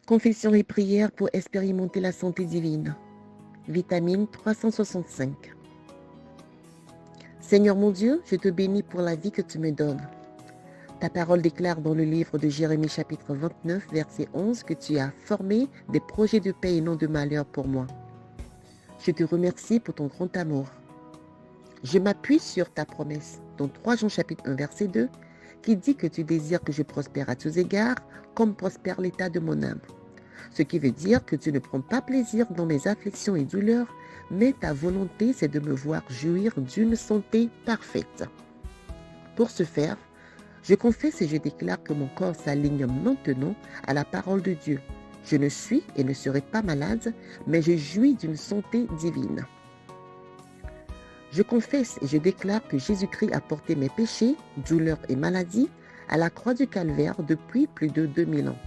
Confession et prière pour expérimenter la santé divine. Vitamine 365. Seigneur mon Dieu, je te bénis pour la vie que tu me donnes. Ta parole déclare dans le livre de Jérémie chapitre 29, verset 11, que tu as formé des projets de paix et non de malheur pour moi. Je te remercie pour ton grand amour. Je m'appuie sur ta promesse, dans 3 Jean chapitre 1, verset 2, qui dit que tu désires que je prospère à tous égards, comme prospère l'état de mon âme. Ce qui veut dire que tu ne prends pas plaisir dans mes afflictions et douleurs, mais ta volonté, c'est de me voir jouir d'une santé parfaite. Pour ce faire, je confesse et je déclare que mon corps s'aligne maintenant à la parole de Dieu. Je ne suis et ne serai pas malade, mais je jouis d'une santé divine. Je confesse et je déclare que Jésus-Christ a porté mes péchés, douleurs et maladies à la croix du Calvaire depuis plus de 2000 ans.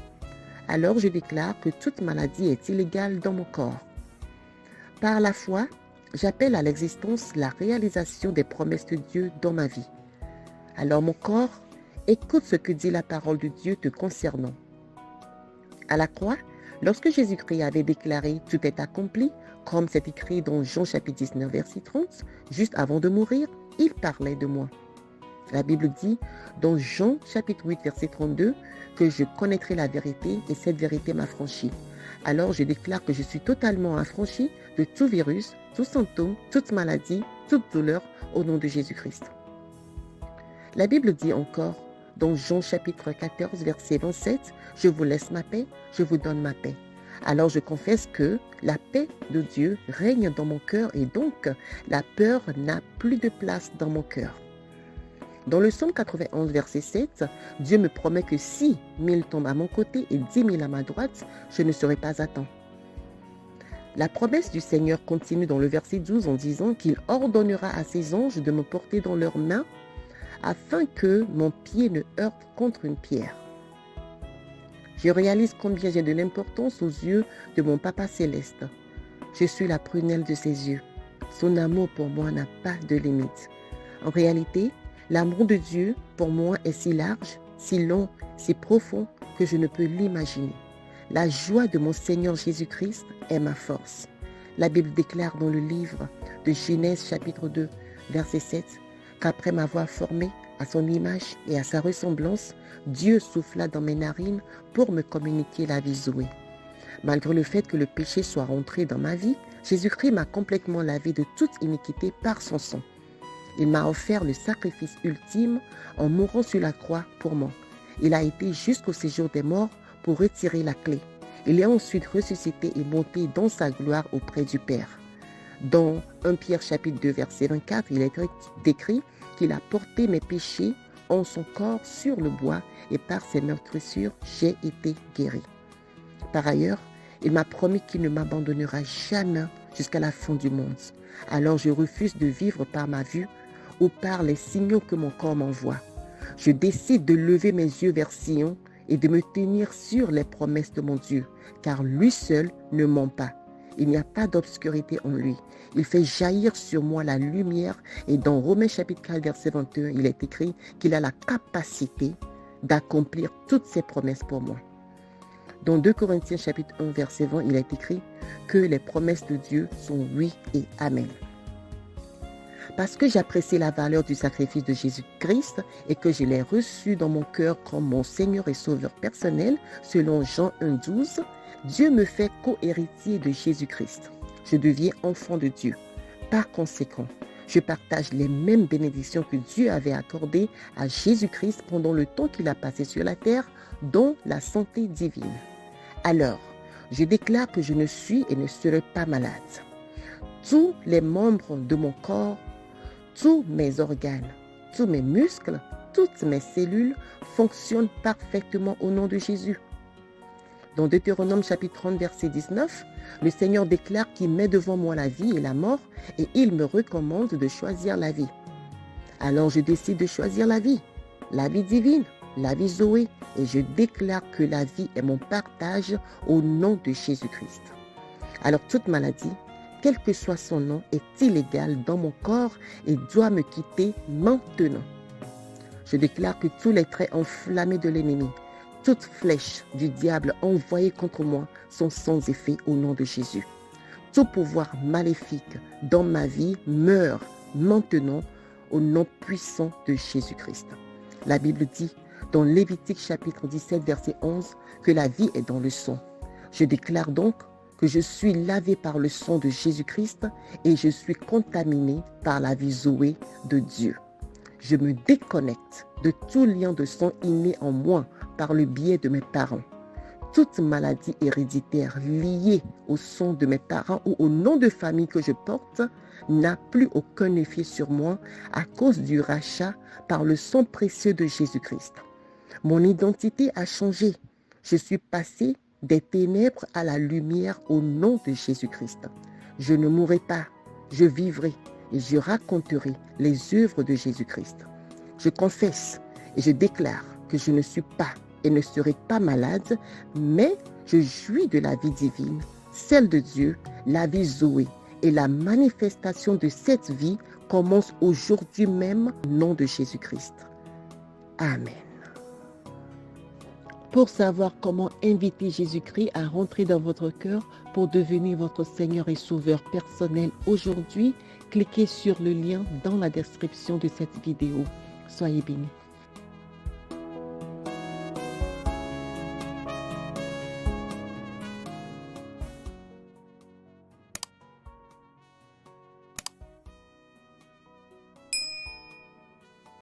Alors je déclare que toute maladie est illégale dans mon corps. Par la foi, j'appelle à l'existence la réalisation des promesses de Dieu dans ma vie. Alors mon corps, écoute ce que dit la parole de Dieu te concernant. À la croix, lorsque Jésus-Christ avait déclaré « Tout est accompli », comme c'est écrit dans Jean chapitre 19, verset 30, juste avant de mourir, il parlait de moi. La Bible dit dans Jean chapitre 8, verset 32, que je connaîtrai la vérité et cette vérité m'affranchit. Alors je déclare que je suis totalement affranchi de tout virus, tout symptôme, toute maladie, toute douleur au nom de Jésus-Christ. La Bible dit encore dans Jean chapitre 14, verset 27, « Je vous laisse ma paix, je vous donne ma paix ». Alors je confesse que la paix de Dieu règne dans mon cœur et donc la peur n'a plus de place dans mon cœur. Dans le psaume 91, verset 7, Dieu me promet que si 1000 tombent à mon côté et 10 000 à ma droite, je ne serai pas à temps. La promesse du Seigneur continue dans le verset 12 en disant qu'il ordonnera à ses anges de me porter dans leurs mains afin que mon pied ne heurte contre une pierre. Je réalise combien j'ai de l'importance aux yeux de mon Papa céleste. Je suis la prunelle de ses yeux. Son amour pour moi n'a pas de limite. En réalité, l'amour de Dieu pour moi est si large, si long, si profond que je ne peux l'imaginer. La joie de mon Seigneur Jésus-Christ est ma force. La Bible déclare dans le livre de Genèse chapitre 2, verset 7, qu'après m'avoir formé à son image et à sa ressemblance, Dieu souffla dans mes narines pour me communiquer la vie Zoé. Malgré le fait que le péché soit rentré dans ma vie, Jésus-Christ m'a complètement lavé de toute iniquité par son sang. Il m'a offert le sacrifice ultime en mourant sur la croix pour moi. Il a été jusqu'au séjour des morts pour retirer la clé. Il est ensuite ressuscité et monté dans sa gloire auprès du Père. Dans 1 Pierre chapitre 2 verset 24, il est écrit qu'il a porté mes péchés en son corps sur le bois et par ses meurtrissures, j'ai été guéri. Par ailleurs, il m'a promis qu'il ne m'abandonnera jamais jusqu'à la fin du monde. Alors je refuse de vivre par ma vue ou par les signaux que mon corps m'envoie. Je décide de lever mes yeux vers Sion et de me tenir sur les promesses de mon Dieu, car lui seul ne ment pas. Il n'y a pas d'obscurité en lui. Il fait jaillir sur moi la lumière et dans Romains chapitre 4 verset 21, il est écrit qu'il a la capacité d'accomplir toutes ses promesses pour moi. Dans 2 Corinthiens chapitre 1 verset 20, il est écrit que les promesses de Dieu sont oui et amen. Parce que j'apprécie la valeur du sacrifice de Jésus-Christ et que je l'ai reçu dans mon cœur comme mon Seigneur et Sauveur personnel, selon Jean 1,12, Dieu me fait co-héritier de Jésus-Christ. Je deviens enfant de Dieu. Par conséquent, je partage les mêmes bénédictions que Dieu avait accordées à Jésus-Christ pendant le temps qu'il a passé sur la terre, dont la santé divine. Alors, je déclare que je ne suis et ne serai pas malade. Tous les membres de mon corps, tous mes organes, tous mes muscles, toutes mes cellules fonctionnent parfaitement au nom de Jésus. Dans Deutéronome chapitre 30 verset 19, le Seigneur déclare qu'il met devant moi la vie et la mort et il me recommande de choisir la vie. Alors je décide de choisir la vie divine, la vie Zoé, et je déclare que la vie est mon partage au nom de Jésus-Christ. Alors toute maladie, quel que soit son nom, est illégale dans mon corps et doit me quitter maintenant. Je déclare que tous les traits enflammés de l'ennemi, Toutes flèches du diable envoyées contre moi sont sans effet au nom de Jésus. Tout pouvoir maléfique dans ma vie meurt maintenant au nom puissant de Jésus-Christ. La Bible dit dans Lévitique chapitre 17 verset 11 que la vie est dans le sang. Je déclare donc que je suis lavé par le sang de Jésus-Christ et je suis contaminé par la vie Zoé de Dieu. Je me déconnecte de tout lien de sang inné en moi par le biais de mes parents. Toute maladie héréditaire liée au sang de mes parents ou au nom de famille que je porte n'a plus aucun effet sur moi à cause du rachat par le sang précieux de Jésus-Christ. Mon identité a changé. Je suis passé des ténèbres à la lumière au nom de Jésus-Christ. Je ne mourrai pas, je vivrai et je raconterai les œuvres de Jésus-Christ. Je confesse et je déclare que je ne suis pas et ne serai pas malade, mais je jouis de la vie divine, celle de Dieu, la vie Zoé, et la manifestation de cette vie commence aujourd'hui même au nom de Jésus-Christ. Amen. Pour savoir comment inviter Jésus-Christ à rentrer dans votre cœur pour devenir votre Seigneur et Sauveur personnel aujourd'hui, cliquez sur le lien dans la description de cette vidéo. Soyez bénis.